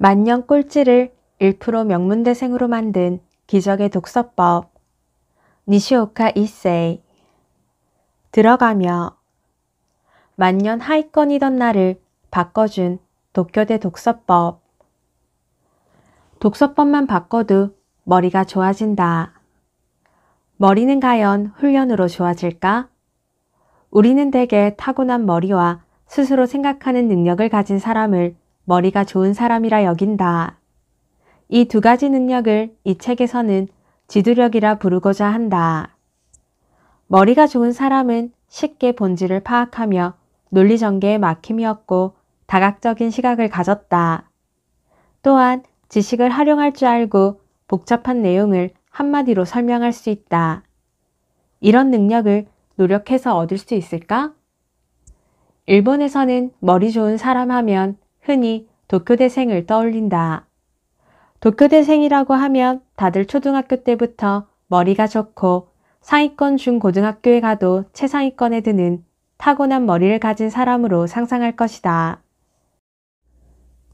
만년 꼴찌를 1% 명문대생으로 만든 기적의 독서법. 니시오카 이세이. 들어가며 만년 하위권이던 나를 바꿔준 도쿄대 독서법. 독서법만 바꿔도 머리가 좋아진다. 머리는 과연 훈련으로 좋아질까? 우리는 대개 타고난 머리와 스스로 생각하는 능력을 가진 사람을 머리가 좋은 사람이라 여긴다. 이 두 가지 능력을 이 책에서는 지도력이라 부르고자 한다. 머리가 좋은 사람은 쉽게 본질을 파악하며 논리 전개에 막힘이 없고 다각적인 시각을 가졌다. 또한 지식을 활용할 줄 알고 복잡한 내용을 한마디로 설명할 수 있다. 이런 능력을 노력해서 얻을 수 있을까? 일본에서는 머리 좋은 사람 하면 흔히 도쿄대생을 떠올린다. 도쿄대생이라고 하면 다들 초등학교 때부터 머리가 좋고 상위권 중고등학교에 가도 최상위권에 드는 타고난 머리를 가진 사람으로 상상할 것이다.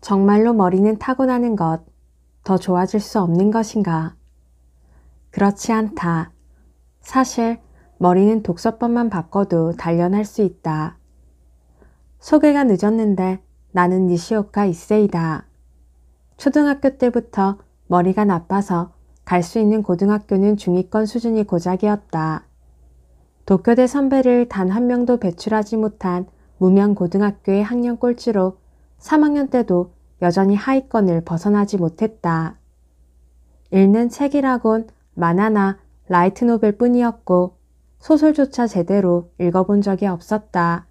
정말로 머리는 타고나는 것, 더 좋아질 수 없는 것인가? 그렇지 않다. 사실 머리는 독서법만 바꿔도 단련할 수 있다. 소개가 늦었는데 나는 니시오카 이세이다. 초등학교 때부터 머리가 나빠서 갈 수 있는 고등학교는 중위권 수준이 고작이었다. 도쿄대 선배를 단 한 명도 배출하지 못한 무명 고등학교의 학년 꼴찌로 3학년 때도 여전히 하위권을 벗어나지 못했다. 읽는 책이라곤 만화나 라이트 노벨 뿐이었고 소설조차 제대로 읽어본 적이 없었다.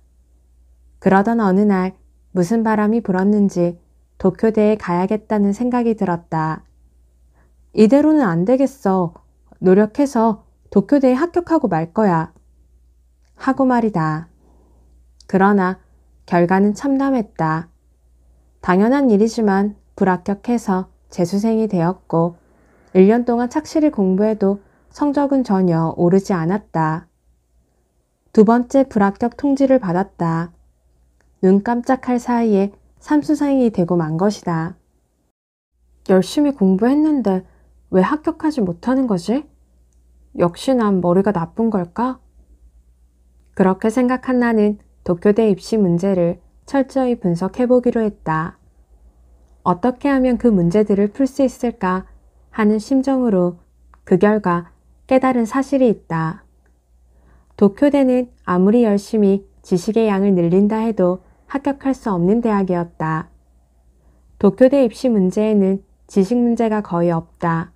그러던 어느 날 무슨 바람이 불었는지 도쿄대에 가야겠다는 생각이 들었다. 이대로는 안 되겠어. 노력해서 도쿄대에 합격하고 말 거야. 하고 말이다. 그러나 결과는 참담했다. 당연한 일이지만 불합격해서 재수생이 되었고 1년 동안 착실히 공부해도 성적은 전혀 오르지 않았다. 두 번째 불합격 통지를 받았다. 눈 깜짝할 사이에 삼수생이 되고 만 것이다. 열심히 공부했는데 왜 합격하지 못하는 거지? 역시 난 머리가 나쁜 걸까? 그렇게 생각한 나는 도쿄대 입시 문제를 철저히 분석해보기로 했다. 어떻게 하면 그 문제들을 풀 수 있을까 하는 심정으로 그 결과 깨달은 사실이 있다. 도쿄대는 아무리 열심히 지식의 양을 늘린다 해도 합격할 수 없는 대학이었다. 도쿄대 입시 문제에는 지식 문제가 거의 없다.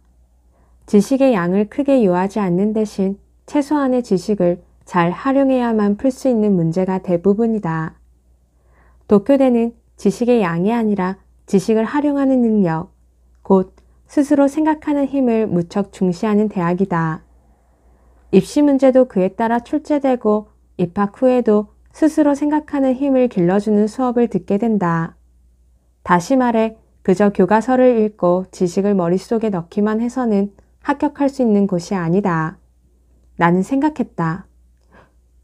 지식의 양을 크게 요하지 않는 대신 최소한의 지식을 잘 활용해야만 풀 수 있는 문제가 대부분이다. 도쿄대는 지식의 양이 아니라 지식을 활용하는 능력, 곧 스스로 생각하는 힘을 무척 중시하는 대학이다. 입시 문제도 그에 따라 출제되고 입학 후에도 스스로 생각하는 힘을 길러주는 수업을 듣게 된다. 다시 말해 그저 교과서를 읽고 지식을 머릿속에 넣기만 해서는 합격할 수 있는 곳이 아니다. 나는 생각했다.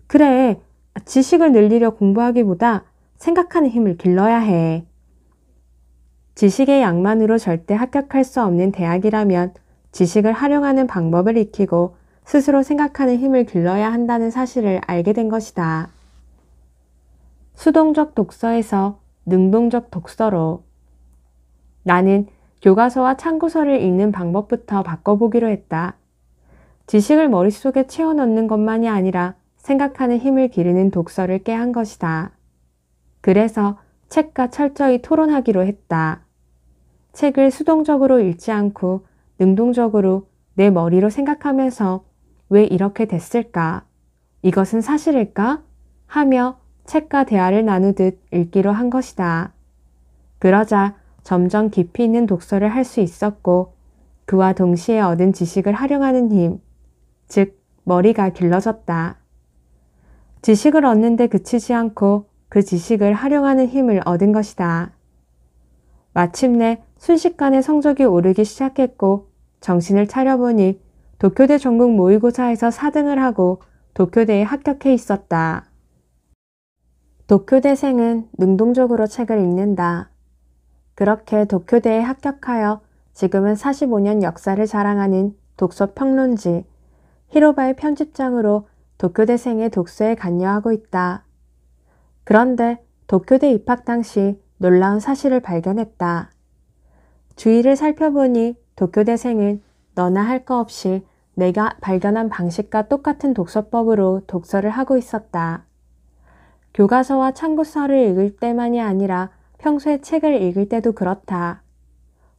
그래, 지식을 늘리려 공부하기보다 생각하는 힘을 길러야 해. 지식의 양만으로 절대 합격할 수 없는 대학이라면 지식을 활용하는 방법을 익히고 스스로 생각하는 힘을 길러야 한다는 사실을 알게 된 것이다. 수동적 독서에서 능동적 독서로. 나는 교과서와 참고서를 읽는 방법부터 바꿔보기로 했다. 지식을 머릿속에 채워넣는 것만이 아니라 생각하는 힘을 기르는 독서를 꾀한 것이다. 그래서 책과 철저히 토론하기로 했다. 책을 수동적으로 읽지 않고 능동적으로 내 머리로 생각하면서 왜 이렇게 됐을까? 이것은 사실일까? 하며 책과 대화를 나누듯 읽기로 한 것이다. 그러자 점점 깊이 있는 독서를 할 수 있었고 그와 동시에 얻은 지식을 활용하는 힘, 즉 머리가 길러졌다. 지식을 얻는데 그치지 않고 그 지식을 활용하는 힘을 얻은 것이다. 마침내 순식간에 성적이 오르기 시작했고 정신을 차려보니 도쿄대 전국 모의고사에서 4등을 하고 도쿄대에 합격해 있었다. 도쿄대생은 능동적으로 책을 읽는다. 그렇게 도쿄대에 합격하여 지금은 45년 역사를 자랑하는 독서 평론지 히로바의 편집장으로 도쿄대생의 독서에 관여하고 있다. 그런데 도쿄대 입학 당시 놀라운 사실을 발견했다. 주위를 살펴보니 도쿄대생은 너나 할 거 없이 내가 발견한 방식과 똑같은 독서법으로 독서를 하고 있었다. 교과서와 참고서를 읽을 때만이 아니라 평소에 책을 읽을 때도 그렇다.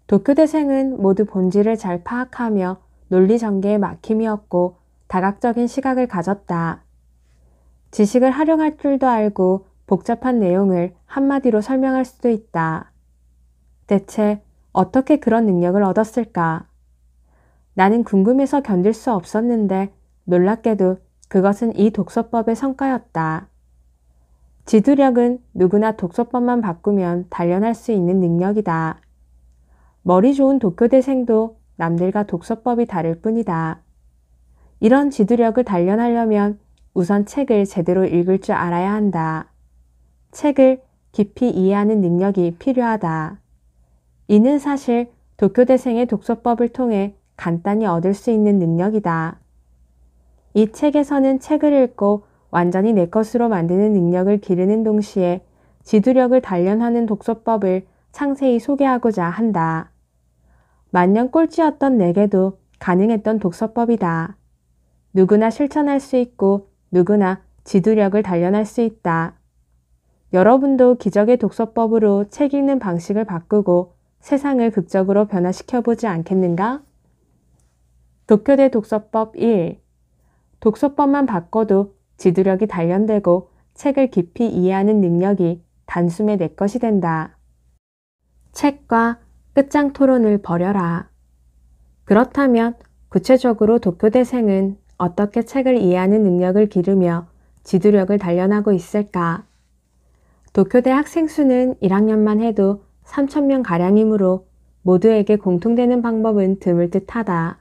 도쿄대생은 모두 본질을 잘 파악하며 논리 전개에 막힘이 없고 다각적인 시각을 가졌다. 지식을 활용할 줄도 알고 복잡한 내용을 한마디로 설명할 수도 있다. 대체 어떻게 그런 능력을 얻었을까? 나는 궁금해서 견딜 수 없었는데 놀랍게도 그것은 이 독서법의 성과였다. 지도력은 누구나 독서법만 바꾸면 단련할 수 있는 능력이다. 머리 좋은 도쿄대생도 남들과 독서법이 다를 뿐이다. 이런 지도력을 단련하려면 우선 책을 제대로 읽을 줄 알아야 한다. 책을 깊이 이해하는 능력이 필요하다. 이는 사실 도쿄대생의 독서법을 통해 간단히 얻을 수 있는 능력이다. 이 책에서는 책을 읽고 완전히 내 것으로 만드는 능력을 기르는 동시에 지도력을 단련하는 독서법을 상세히 소개하고자 한다. 만년 꼴찌였던 내게도 가능했던 독서법이다. 누구나 실천할 수 있고 누구나 지도력을 단련할 수 있다. 여러분도 기적의 독서법으로 책 읽는 방식을 바꾸고 세상을 극적으로 변화시켜보지 않겠는가? 도쿄대 독서법 1. 독서법만 바꿔도 지도력이 단련되고 책을 깊이 이해하는 능력이 단숨에 내 것이 된다. 책과 끝장 토론을 벌여라. 그렇다면 구체적으로 도쿄대생은 어떻게 책을 이해하는 능력을 기르며 지도력을 단련하고 있을까? 도쿄대 학생 수는 1학년만 해도 3,000명가량이므로 모두에게 공통되는 방법은 드물 듯하다.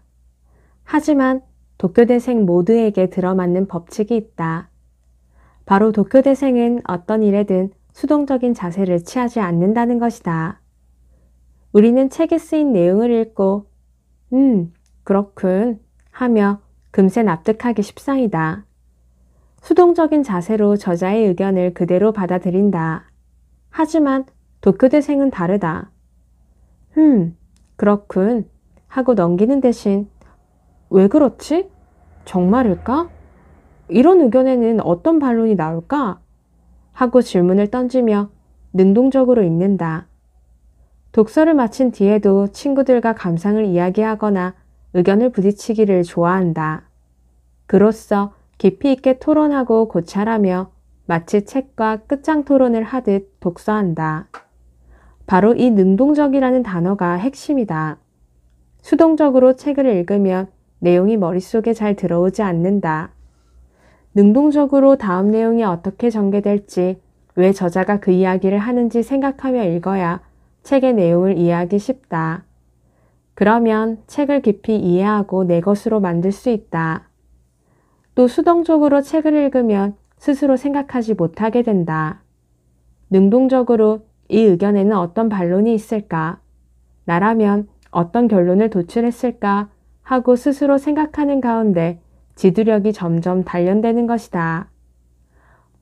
하지만 도쿄대생 모두에게 들어맞는 법칙이 있다. 바로 도쿄대생은 어떤 일에든 수동적인 자세를 취하지 않는다는 것이다. 우리는 책에 쓰인 내용을 읽고 그렇군 하며 금세 납득하기 십상이다. 수동적인 자세로 저자의 의견을 그대로 받아들인다. 하지만 도쿄대생은 다르다. 그렇군 하고 넘기는 대신 왜 그렇지? 정말일까? 이런 의견에는 어떤 반론이 나올까? 하고 질문을 던지며 능동적으로 읽는다. 독서를 마친 뒤에도 친구들과 감상을 이야기하거나 의견을 부딪히기를 좋아한다. 그로써 깊이 있게 토론하고 고찰하며 마치 책과 끝장 토론을 하듯 독서한다. 바로 이 능동적이라는 단어가 핵심이다. 수동적으로 책을 읽으면 내용이 머릿속에 잘 들어오지 않는다. 능동적으로 다음 내용이 어떻게 전개될지, 왜 저자가 그 이야기를 하는지 생각하며 읽어야 책의 내용을 이해하기 쉽다. 그러면 책을 깊이 이해하고 내 것으로 만들 수 있다. 또 수동적으로 책을 읽으면 스스로 생각하지 못하게 된다. 능동적으로 이 의견에는 어떤 반론이 있을까? 나라면 어떤 결론을 도출했을까? 하고 스스로 생각하는 가운데 지도력이 점점 단련되는 것이다.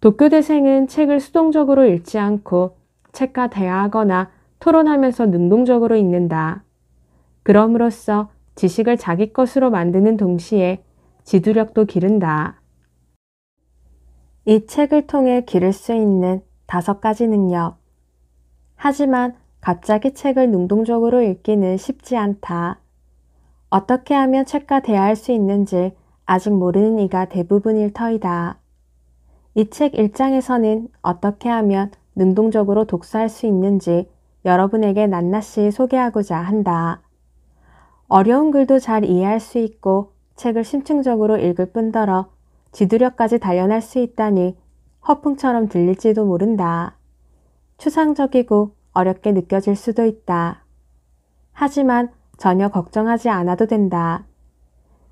도쿄대생은 책을 수동적으로 읽지 않고 책과 대화하거나 토론하면서 능동적으로 읽는다. 그럼으로써 지식을 자기 것으로 만드는 동시에 지도력도 기른다. 이 책을 통해 기를 수 있는 5가지 능력. 하지만 갑자기 책을 능동적으로 읽기는 쉽지 않다. 어떻게 하면 책과 대화할 수 있는지 아직 모르는 이가 대부분일 터이다. 이 책 1장에서는 어떻게 하면 능동적으로 독서할 수 있는지 여러분에게 낱낱이 소개하고자 한다. 어려운 글도 잘 이해할 수 있고 책을 심층적으로 읽을 뿐더러 지도력까지 단련할 수 있다니 허풍처럼 들릴지도 모른다. 추상적이고 어렵게 느껴질 수도 있다. 하지만 전혀 걱정하지 않아도 된다.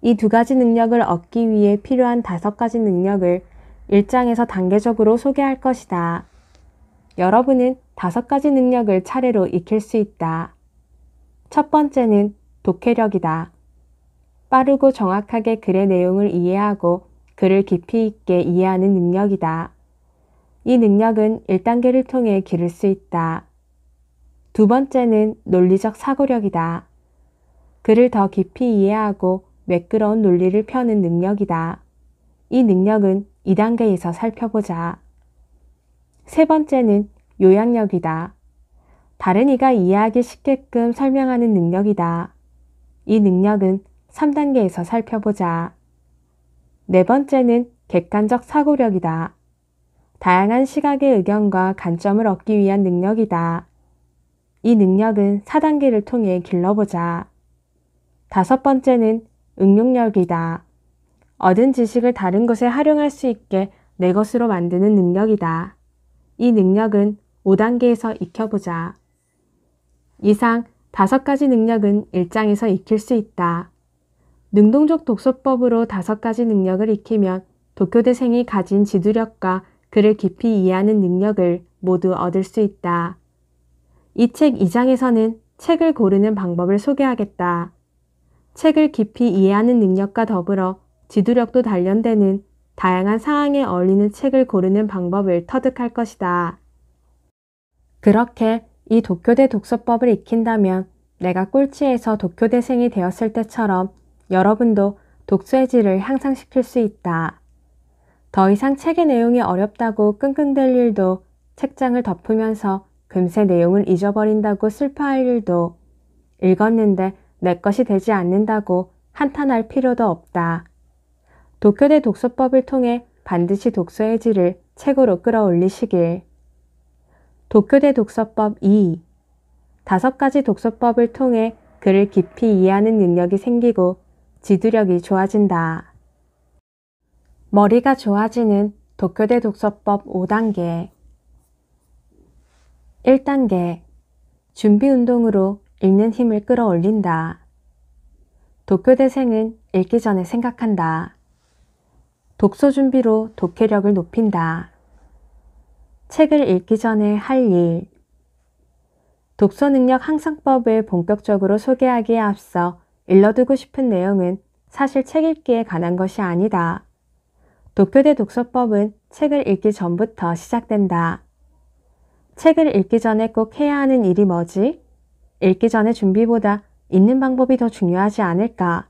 이 2가지 능력을 얻기 위해 필요한 5가지 능력을 1장에서 단계적으로 소개할 것이다. 여러분은 5가지 능력을 차례로 익힐 수 있다. 첫 번째는 독해력이다. 빠르고 정확하게 글의 내용을 이해하고 글을 깊이 있게 이해하는 능력이다. 이 능력은 1단계를 통해 기를 수 있다. 두 번째는 논리적 사고력이다. 글을 더 깊이 이해하고 매끄러운 논리를 펴는 능력이다. 이 능력은 2단계에서 살펴보자. 세 번째는 요약력이다. 다른 이가 이해하기 쉽게끔 설명하는 능력이다. 이 능력은 3단계에서 살펴보자. 네 번째는 객관적 사고력이다. 다양한 시각의 의견과 관점을 얻기 위한 능력이다. 이 능력은 4단계를 통해 길러보자. 다섯 번째는 응용력이다. 얻은 지식을 다른 곳에 활용할 수 있게 내 것으로 만드는 능력이다. 이 능력은 5단계에서 익혀보자. 이상 5가지 능력은 1장에서 익힐 수 있다. 능동적 독서법으로 5가지 능력을 익히면 독교대생이 가진 지도력과 글을 깊이 이해하는 능력을 모두 얻을 수 있다. 이 책 2장에서는 책을 고르는 방법을 소개하겠다. 책을 깊이 이해하는 능력과 더불어 지도력도 단련되는 다양한 상황에 어울리는 책을 고르는 방법을 터득할 것이다. 그렇게 이 독교대 독서법을 익힌다면 내가 꼴찌에서 독교대생이 되었을 때처럼 여러분도 독서의 질을 향상시킬 수 있다. 더 이상 책의 내용이 어렵다고 끙끙댈 일도, 책장을 덮으면서 금세 내용을 잊어버린다고 슬퍼할 일도, 읽었는데 내 것이 되지 않는다고 한탄할 필요도 없다. 독교대 독서법을 통해 반드시 독서의 질을 최고로 끌어올리시길. 독교대 독서법 2. 5가지 독서법을 통해 글을 깊이 이해하는 능력이 생기고 지도력이 좋아진다. 머리가 좋아지는 독교대 독서법 5단계. 1단계. 준비 운동으로 읽는 힘을 끌어올린다. 독교대생은 읽기 전에 생각한다. 독서 준비로 독해력을 높인다. 책을 읽기 전에 할 일. 독서 능력 향상법을 본격적으로 소개하기에 앞서 일러두고 싶은 내용은 사실 책 읽기에 관한 것이 아니다. 독교대 독서법은 책을 읽기 전부터 시작된다. 책을 읽기 전에 꼭 해야 하는 일이 뭐지? 읽기 전의 준비보다 읽는 방법이 더 중요하지 않을까?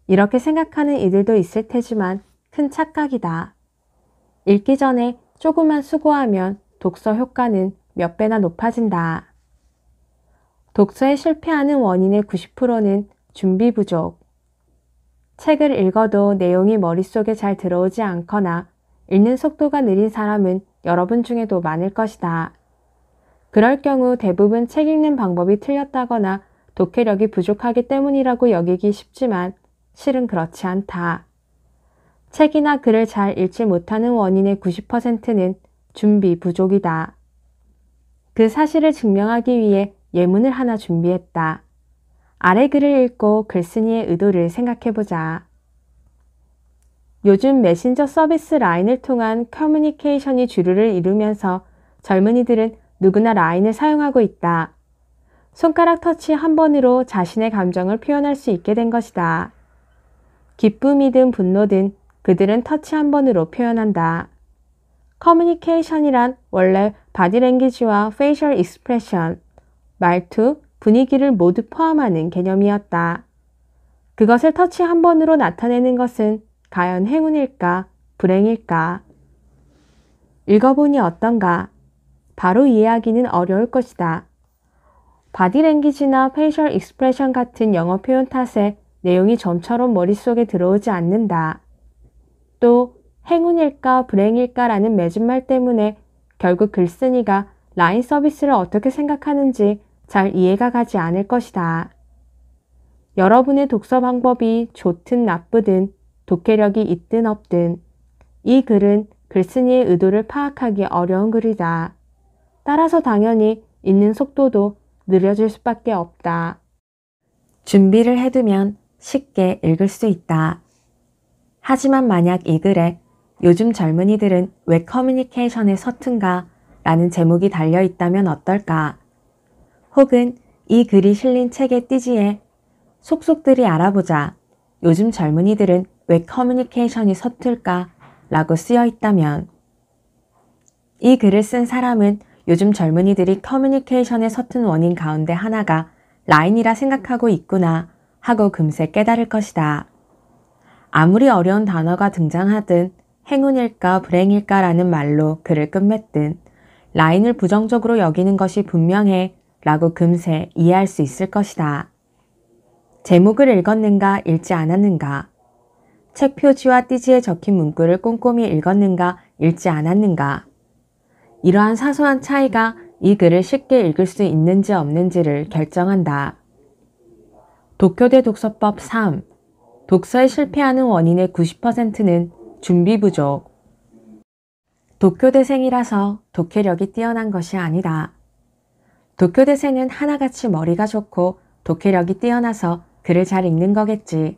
이렇게 생각하는 이들도 있을 테지만 큰 착각이다. 읽기 전에 조금만 수고하면 독서 효과는 몇 배나 높아진다. 독서에 실패하는 원인의 90%는 준비 부족. 책을 읽어도 내용이 머릿속에 잘 들어오지 않거나 읽는 속도가 느린 사람은 여러분 중에도 많을 것이다. 그럴 경우 대부분 책 읽는 방법이 틀렸다거나 독해력이 부족하기 때문이라고 여기기 쉽지만 실은 그렇지 않다. 책이나 글을 잘 읽지 못하는 원인의 90%는 준비 부족이다. 그 사실을 증명하기 위해 예문을 하나 준비했다. 아래 글을 읽고 글쓴이의 의도를 생각해보자. 요즘 메신저 서비스 라인을 통한 커뮤니케이션이 주류를 이루면서 젊은이들은 누구나 라인을 사용하고 있다. 손가락 터치 한 번으로 자신의 감정을 표현할 수 있게 된 것이다. 기쁨이든 분노든 그들은 터치 한 번으로 표현한다. 커뮤니케이션이란 원래 바디랭귀지와 페이셜 익스프레션, 말투, 분위기를 모두 포함하는 개념이었다. 그것을 터치 한 번으로 나타내는 것은 과연 행운일까, 불행일까? 읽어보니 어떤가? 바로 이해하기는 어려울 것이다. 바디랭귀지나 페이셜 익스프레션 같은 영어 표현 탓에 내용이 점처럼 머릿속에 들어오지 않는다. 또 행운일까 불행일까라는 맺은말 때문에 결국 글쓴이가 라인 서비스를 어떻게 생각하는지 잘 이해가 가지 않을 것이다. 여러분의 독서 방법이 좋든 나쁘든 독해력이 있든 없든 이 글은 글쓴이의 의도를 파악하기 어려운 글이다. 따라서 당연히 읽는 속도도 느려질 수밖에 없다. 준비를 해두면 쉽게 읽을 수 있다. 하지만 만약 이 글에 요즘 젊은이들은 왜 커뮤니케이션에 서툰가 라는 제목이 달려 있다면 어떨까? 혹은 이 글이 실린 책의 띠지에 속속들이 알아보자. 요즘 젊은이들은 왜 커뮤니케이션이 서툴까? 라고 쓰여 있다면 이 글을 쓴 사람은 요즘 젊은이들이 커뮤니케이션에 서툰 원인 가운데 하나가 라인이라 생각하고 있구나 하고 금세 깨달을 것이다. 아무리 어려운 단어가 등장하든 행운일까 불행일까 라는 말로 글을 끝맺든 라인을 부정적으로 여기는 것이 분명해 라고 금세 이해할 수 있을 것이다. 제목을 읽었는가 읽지 않았는가, 책 표지와 띠지에 적힌 문구를 꼼꼼히 읽었는가 읽지 않았는가, 이러한 사소한 차이가 이 글을 쉽게 읽을 수 있는지 없는지를 결정한다. 도쿄대 독서법 3. 독서에 실패하는 원인의 90%는 준비 부족. 도쿄대생이라서 독해력이 뛰어난 것이 아니다. 도쿄대생은 하나같이 머리가 좋고 독해력이 뛰어나서 글을 잘 읽는 거겠지.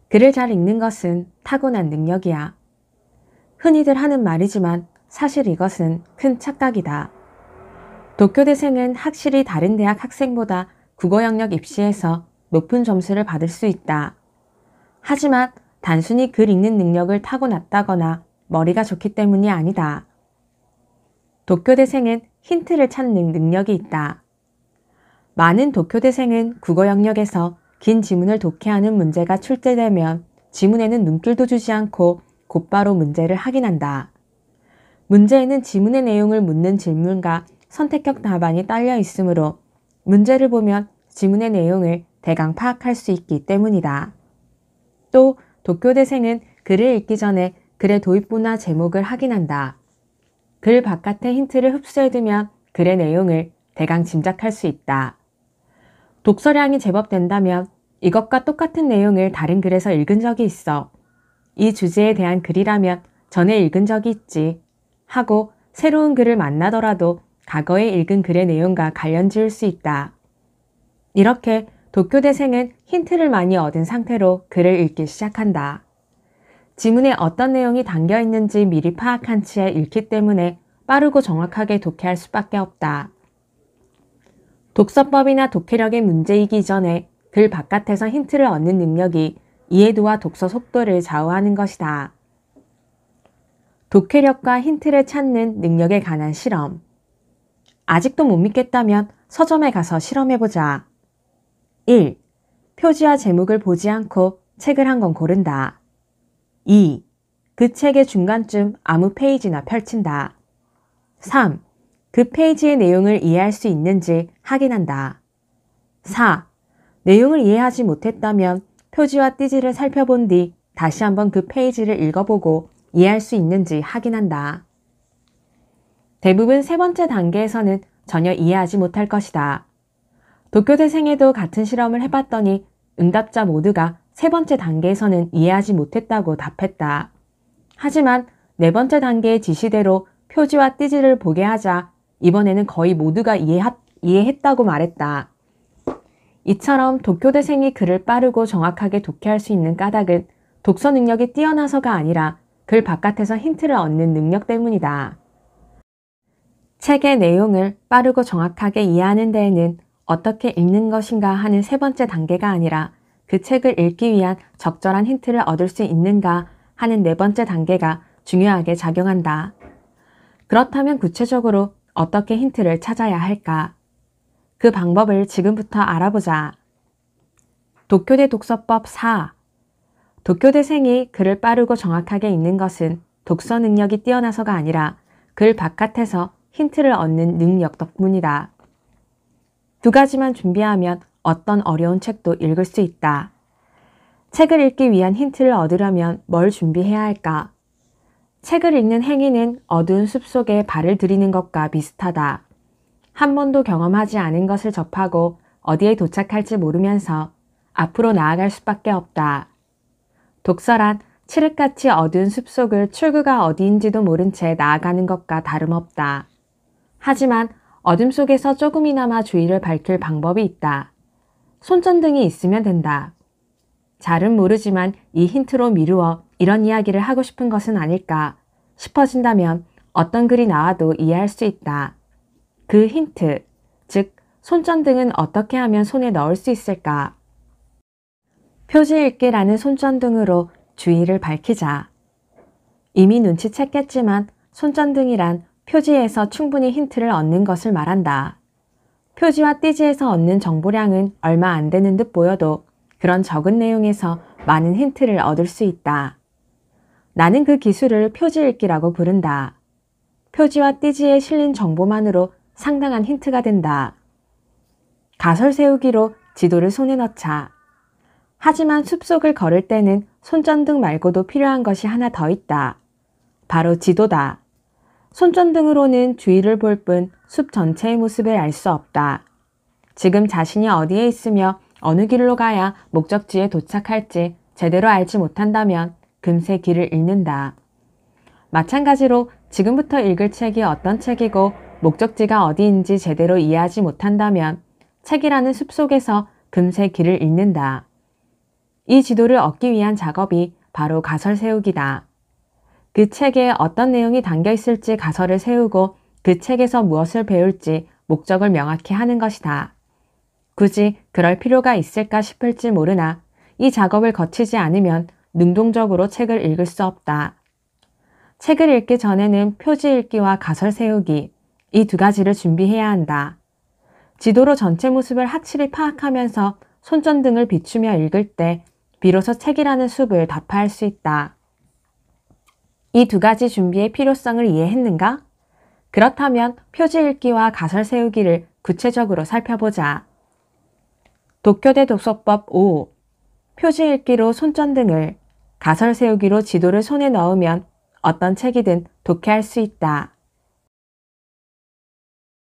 글을 잘 읽는 것은 타고난 능력이야. 흔히들 하는 말이지만 사실 이것은 큰 착각이다. 도쿄대생은 확실히 다른 대학 학생보다 국어 영역 입시에서 높은 점수를 받을 수 있다. 하지만 단순히 글 읽는 능력을 타고났다거나 머리가 좋기 때문이 아니다. 도쿄대생은 힌트를 찾는 능력이 있다. 많은 도쿄대생은 국어 영역에서 긴 지문을 독해하는 문제가 출제되면 지문에는 눈길도 주지 않고 곧바로 문제를 확인한다. 문제에는 지문의 내용을 묻는 질문과 선택형 답안이 딸려 있으므로 문제를 보면 지문의 내용을 대강 파악할 수 있기 때문이다. 또 도쿄대생은 글을 읽기 전에 글의 도입부나 제목을 확인한다. 글 바깥의 힌트를 흡수해두면 글의 내용을 대강 짐작할 수 있다. 독서량이 제법 된다면 이것과 똑같은 내용을 다른 글에서 읽은 적이 있어. 이 주제에 대한 글이라면 전에 읽은 적이 있지 하고 새로운 글을 만나더라도 과거에 읽은 글의 내용과 관련 지을 수 있다. 이렇게 도쿄대생은 힌트를 많이 얻은 상태로 글을 읽기 시작한다. 지문에 어떤 내용이 담겨 있는지 미리 파악한 채 읽기 때문에 빠르고 정확하게 독해할 수밖에 없다. 독서법이나 독해력의 문제이기 전에 글 바깥에서 힌트를 얻는 능력이 이해도와 독서 속도를 좌우하는 것이다. 독해력과 힌트를 찾는 능력에 관한 실험. 아직도 못 믿겠다면 서점에 가서 실험해보자. 1. 표지와 제목을 보지 않고 책을 한 권 고른다. 2. 그 책의 중간쯤 아무 페이지나 펼친다. 3. 그 페이지의 내용을 이해할 수 있는지 확인한다. 4. 내용을 이해하지 못했다면 표지와 띠지를 살펴본 뒤 다시 한번 그 페이지를 읽어보고 이해할 수 있는지 확인한다. 대부분 세 번째 단계에서는 전혀 이해하지 못할 것이다. 도쿄대생에도 같은 실험을 해봤더니 응답자 모두가 세 번째 단계에서는 이해하지 못했다고 답했다. 하지만 네 번째 단계의 지시대로 표지와 띠지를 보게 하자 이번에는 거의 모두가 이해했다고 말했다. 이처럼 도쿄대생이 글을 빠르고 정확하게 독해할 수 있는 까닭은 독서 능력이 뛰어나서가 아니라 글 바깥에서 힌트를 얻는 능력 때문이다. 책의 내용을 빠르고 정확하게 이해하는 데에는 어떻게 읽는 것인가 하는 세 번째 단계가 아니라 그 책을 읽기 위한 적절한 힌트를 얻을 수 있는가 하는 네 번째 단계가 중요하게 작용한다. 그렇다면 구체적으로 어떻게 힌트를 찾아야 할까? 그 방법을 지금부터 알아보자. 도쿄대 독서법 4. 도쿄대생이 글을 빠르고 정확하게 읽는 것은 독서 능력이 뛰어나서가 아니라 글 바깥에서 힌트를 얻는 능력 덕분이다. 두 가지만 준비하면 어떤 어려운 책도 읽을 수 있다. 책을 읽기 위한 힌트를 얻으려면 뭘 준비해야 할까? 책을 읽는 행위는 어두운 숲속에 발을 들이는 것과 비슷하다. 한 번도 경험하지 않은 것을 접하고 어디에 도착할지 모르면서 앞으로 나아갈 수밖에 없다. 독서란 칠흑같이 어두운 숲속을 출구가 어디인지도 모른 채 나아가는 것과 다름없다. 하지만 어둠 속에서 조금이나마 주위를 밝힐 방법이 있다. 손전등이 있으면 된다. 잘은 모르지만 이 힌트로 미루어 이런 이야기를 하고 싶은 것은 아닐까 싶어진다면 어떤 글이 나와도 이해할 수 있다. 그 힌트, 즉 손전등은 어떻게 하면 손에 넣을 수 있을까? 표지 읽기라는 손전등으로 주의를 밝히자. 이미 눈치챘겠지만 손전등이란 표지에서 충분히 힌트를 얻는 것을 말한다. 표지와 띠지에서 얻는 정보량은 얼마 안 되는 듯 보여도 그런 적은 내용에서 많은 힌트를 얻을 수 있다. 나는 그 기술을 표지 읽기라고 부른다. 표지와 띠지에 실린 정보만으로 상당한 힌트가 된다. 가설 세우기로 지도를 손에 넣자. 하지만 숲속을 걸을 때는 손전등 말고도 필요한 것이 하나 더 있다. 바로 지도다. 손전등으로는 주위를 볼 뿐 숲 전체의 모습을 알 수 없다. 지금 자신이 어디에 있으며 어느 길로 가야 목적지에 도착할지 제대로 알지 못한다면 금세 길을 잃는다. 마찬가지로 지금부터 읽을 책이 어떤 책이고 목적지가 어디인지 제대로 이해하지 못한다면 책이라는 숲속에서 금세 길을 잃는다. 이 지도를 얻기 위한 작업이 바로 가설 세우기다. 그 책에 어떤 내용이 담겨 있을지 가설을 세우고 그 책에서 무엇을 배울지 목적을 명확히 하는 것이다. 굳이 그럴 필요가 있을까 싶을지 모르나 이 작업을 거치지 않으면 능동적으로 책을 읽을 수 없다. 책을 읽기 전에는 표지 읽기와 가설 세우기, 이 두 가지를 준비해야 한다. 지도로 전체 모습을 확실히 파악하면서 손전등을 비추며 읽을 때 비로소 책이라는 숲을 답할 수 있다. 이 두 가지 준비의 필요성을 이해했는가? 그렇다면 표지 읽기와 가설 세우기를 구체적으로 살펴보자. 도쿄대 독서법 5. 표지 읽기로 손전등을, 가설 세우기로 지도를 손에 넣으면 어떤 책이든 독해할 수 있다.